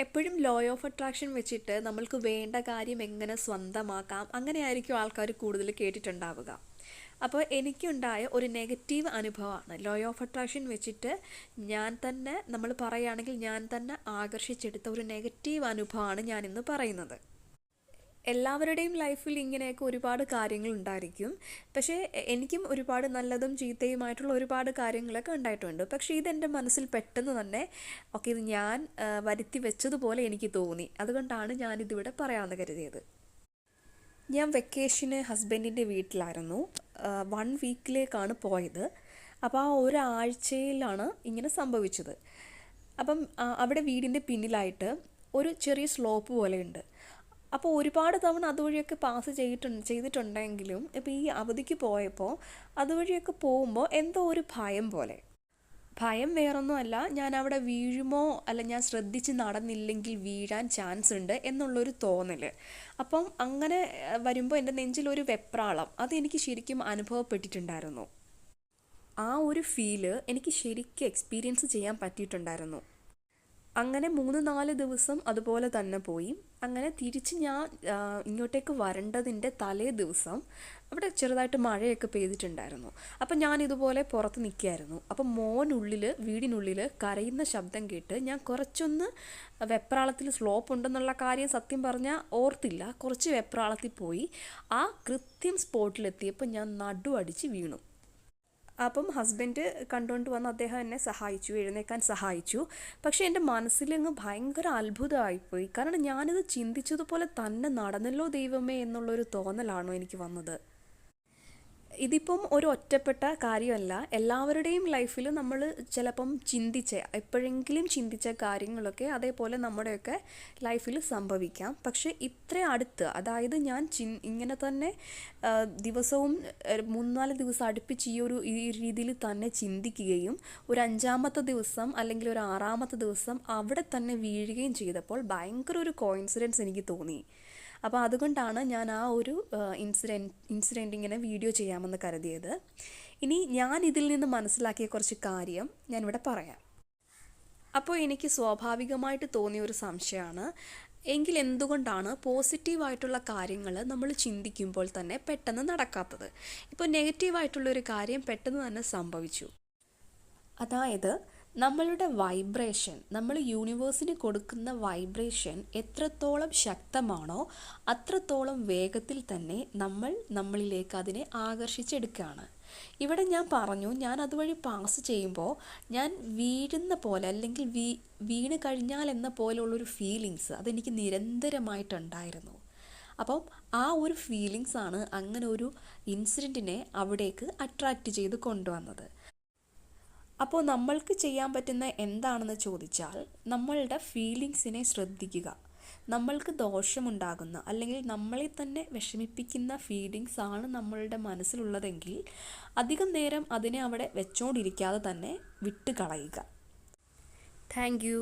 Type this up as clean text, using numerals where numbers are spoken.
എപ്പോഴും law of attraction വെച്ചിട്ട് നമ്മൾക്ക് വേണ്ട കാര്യം എങ്ങനെ സ്വന്തമാക്കാം അങ്ങനെയായിരിക്കും ആൾക്കാർ കൂടുതൽ കേട്ടിട്ടുണ്ടാവുക. അപ്പോൾ എനിക്കുണ്ടായ ഒരു നെഗറ്റീവ് അനുഭവമാണ് ലോ ഓഫ് അട്രാക്ഷൻ വെച്ചിട്ട് ഞാൻ തന്നെ നമ്മൾ പറയുകയാണെങ്കിൽ ഞാൻ തന്നെ ആകർഷിച്ചെടുത്ത ഒരു നെഗറ്റീവ് അനുഭവമാണ് ഞാനിന്ന് പറയുന്നത്. എല്ലാവരുടെയും ലൈഫിൽ ഇങ്ങനെയൊക്കെ ഒരുപാട് കാര്യങ്ങൾ ഉണ്ടായിരിക്കും. പക്ഷേ എനിക്കും ഒരുപാട് നല്ലതും ചീത്തയുമായിട്ടുള്ള ഒരുപാട് കാര്യങ്ങളൊക്കെ ഉണ്ടായിട്ടുണ്ട്. പക്ഷേ ഇതെൻ്റെ മനസ്സിൽ പെട്ടെന്ന് തന്നെ ഓക്കെ ഇത് ഞാൻ വരുത്തി വെച്ചതുപോലെ എനിക്ക് തോന്നി. അതുകൊണ്ടാണ് ഞാനിതിവിടെ പറയാമെന്ന് കരുതിയത്. ഞാൻ വെക്കേഷന് ഹസ്ബൻഡിൻ്റെ വീട്ടിലായിരുന്നു. 1 വീക്കിലേക്കാണ് പോയത്. അപ്പോൾ ആ ഒരാഴ്ചയിലാണ് ഇങ്ങനെ സംഭവിച്ചത്. അപ്പം അവിടെ വീടിൻ്റെ പിന്നിലായിട്ട് ഒരു ചെറിയ സ്ലോപ്പ് പോലെയുണ്ട്. അപ്പോൾ ഒരുപാട് തവണ അതുവഴിയൊക്കെ പാസ് ചെയ്തിട്ടുണ്ടെങ്കിലും ഇപ്പോൾ ഈ അവധിക്ക് പോയപ്പോൾ അതുവഴിയൊക്കെ പോകുമ്പോൾ എന്തോ ഒരു ഭയം പോലെ. ഭയം വേറൊന്നുമല്ല, ഞാൻ അവിടെ വീഴുമോ അല്ല ഞാൻ ശ്രദ്ധിച്ച് നടന്നില്ലെങ്കിൽ വീഴാൻ ചാൻസ് ഉണ്ട് എന്നുള്ളൊരു തോന്നൽ. അപ്പം അങ്ങനെ വരുമ്പോൾ എൻ്റെ നെഞ്ചിലൊരു വെപ്രാളം അതെനിക്ക് ശരിക്കും അനുഭവപ്പെട്ടിട്ടുണ്ടായിരുന്നു. ആ ഒരു ഫീല് എനിക്ക് ശരിക്കും എക്സ്പീരിയൻസ് ചെയ്യാൻ പറ്റിയിട്ടുണ്ടായിരുന്നു. അങ്ങനെ 3-4 ദിവസം അതുപോലെ തന്നെ പോയി. അങ്ങനെ തിരിച്ച് ഞാൻ ഇങ്ങോട്ടേക്ക് വരേണ്ടതിൻ്റെ തലേ ദിവസം അവിടെ ചെറുതായിട്ട് മഴയൊക്കെ പെയ്തിട്ടുണ്ടായിരുന്നു. അപ്പം ഞാനിതുപോലെ പുറത്ത് നിൽക്കുകയായിരുന്നു. അപ്പം വീടിനുള്ളിൽ കരയുന്ന ശബ്ദം കേട്ട് ഞാൻ കുറച്ചൊന്ന് വെപ്രാളത്തിൽ സ്ലോപ്പ് ഉണ്ടെന്നുള്ള കാര്യം സത്യം പറഞ്ഞാൽ ഓർത്തില്ല. കുറച്ച് വെപ്രാളത്തിൽ പോയി ആ കൃത്യം സ്പോട്ടിലെത്തിയപ്പോൾ ഞാൻ അടിച്ച് വീണു. അപ്പം ഹസ്ബൻഡ് കണ്ടുകൊണ്ട് വന്ന് അദ്ദേഹം എന്നെ സഹായിച്ചു, എഴുന്നേക്കാൻ സഹായിച്ചു. പക്ഷേ എൻ്റെ മനസ്സിലങ്ങ് ഭയങ്കര അത്ഭുതമായിപ്പോയി. കാരണം ഞാനിത് ചിന്തിച്ചതുപോലെ തന്നെ നടന്നല്ലോ ദൈവമേ എന്നുള്ളൊരു തോന്നലാണോ എനിക്ക് വന്നത്. ഇതിപ്പം ഒരു ഒറ്റപ്പെട്ട കാര്യമല്ല. എല്ലാവരുടെയും ലൈഫിൽ നമ്മൾ ചിലപ്പം എപ്പോഴെങ്കിലും ചിന്തിച്ച കാര്യങ്ങളൊക്കെ അതേപോലെ നമ്മുടെയൊക്കെ ലൈഫിൽ സംഭവിക്കാം. പക്ഷേ ഇത്ര അടുത്ത്, അതായത് ഞാൻ ഇങ്ങനെ തന്നെ ദിവസവും 3-4 ദിവസം അടുപ്പിച്ച് ഈ രീതിയിൽ തന്നെ ചിന്തിക്കുകയും ഒരു 5-ാമത്തെ ദിവസം അല്ലെങ്കിൽ ഒരു 6-ാമത്തെ ദിവസം അവിടെ തന്നെ വീഴുകയും ചെയ്തപ്പോൾ ഭയങ്കര ഒരു കോയിൻസിഡൻസ് എനിക്ക് തോന്നി. അപ്പോൾ അതുകൊണ്ടാണ് ഞാൻ ആ ഒരു ഇൻസിഡൻറ്റ് ഇങ്ങനെ വീഡിയോ ചെയ്യാമെന്ന് കരുതിയത്. ഇനി ഞാൻ ഇതിൽ നിന്ന് മനസ്സിലാക്കിയ കുറച്ച് കാര്യം ഞാനിവിടെ പറയാം. അപ്പോൾ എനിക്ക് സ്വാഭാവികമായിട്ട് തോന്നിയ ഒരു സംശയമാണ്, എങ്കിൽ എന്തുകൊണ്ടാണ് പോസിറ്റീവായിട്ടുള്ള കാര്യങ്ങൾ നമ്മൾ ചിന്തിക്കുമ്പോൾ തന്നെ പെട്ടെന്ന് നടക്കാത്തത്? ഇപ്പോൾ നെഗറ്റീവായിട്ടുള്ളൊരു കാര്യം പെട്ടെന്ന് തന്നെ സംഭവിച്ചു. അതായത് നമ്മളുടെ വൈബ്രേഷൻ, നമ്മൾ യൂണിവേഴ്സിന് കൊടുക്കുന്ന വൈബ്രേഷൻ എത്രത്തോളം ശക്തമാണോ അത്രത്തോളം വേഗത്തിൽ തന്നെ നമ്മളിലേക്ക് അതിനെ ആകർഷിച്ചെടുക്കുകയാണ്. ഇവിടെ ഞാൻ പറഞ്ഞു, ഞാൻ അതുവഴി പാസ് ചെയ്യുമ്പോൾ ഞാൻ വീഴുന്ന പോലെ അല്ലെങ്കിൽ വീണ് കഴിഞ്ഞാൽ എന്ന പോലെയുള്ളൊരു ഫീലിങ്സ് അതെനിക്ക് നിരന്തരമായിട്ടുണ്ടായിരുന്നു. അപ്പം ആ ഒരു ഫീലിങ്സാണ് അങ്ങനെ ഒരു ഇൻസിഡൻറ്റിനെ അവിടേക്ക് അട്രാക്റ്റ് ചെയ്ത് കൊണ്ടുവന്നത്. അപ്പോൾ നമ്മൾക്ക് ചെയ്യാൻ പറ്റുന്ന എന്താണെന്ന് ചോദിച്ചാൽ നമ്മളുടെ ഫീലിങ്സിനെ ശ്രദ്ധിക്കുക. നമ്മൾക്ക് ദോഷമുണ്ടാകുന്ന അല്ലെങ്കിൽ നമ്മളെ തന്നെ വിഷമിപ്പിക്കുന്ന ഫീലിങ്സ് ആണ് നമ്മളുടെ മനസ്സിലുള്ളതെങ്കിൽ അധികം നേരം അതിനെ അവിടെ വെച്ചോണ്ടിരിക്കാതെ തന്നെ വിട്ട് കളയുക. Thank you.